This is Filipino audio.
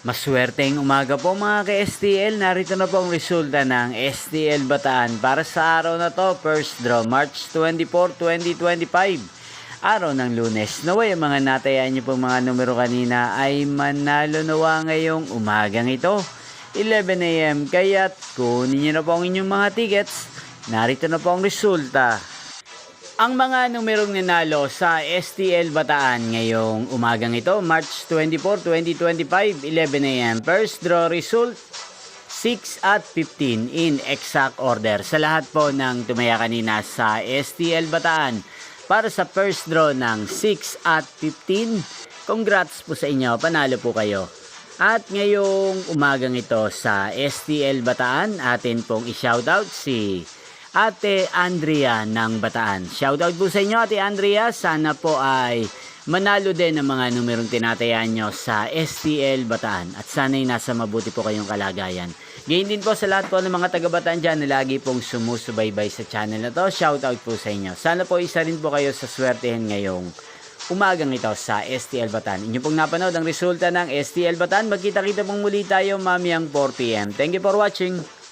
Maswerteng umaga po mga ka-STL. Narito na po ang resulta ng STL Bataan para sa araw na to, first draw, March 24, 2025. Araw ng Lunes. Naway ang mga natayaan niyo pong mga numero kanina ay manalo nawa ngayong umagang ito. 11 AM. Kaya't kunin niyo na po ang inyong mga tickets. Narito na po ang resulta. Ang mga numerong nanalo sa STL Bataan ngayong umagang ito, March 24, 2025, 11 AM. First draw result, 6 at 15 in exact order. Sa lahat po ng tumaya kanina sa STL Bataan para sa first draw ng 6 at 15, congrats po sa inyo, panalo po kayo. At ngayong umagang ito sa STL Bataan, atin pong i-shoutout si Ate Andrea ng Bataan. Shoutout po sa inyo, Ate Andrea. Sana po ay manalo din ng mga numerong tinatayaan nyo sa STL Bataan. At sana'y nasa mabuti po kayong kalagayan. Gayon din po sa lahat po ng mga taga-Bataan dyan na lagi pong sumusubaybay sa channel na to. Shoutout po sa inyo. Sana po isa rin po kayo sa swertehin ngayong umagang ito sa STL Bataan. Inyo pong napanood ang resulta ng STL Bataan. Magkita-kita pong muli tayo mamayang 4 PM. Thank you for watching.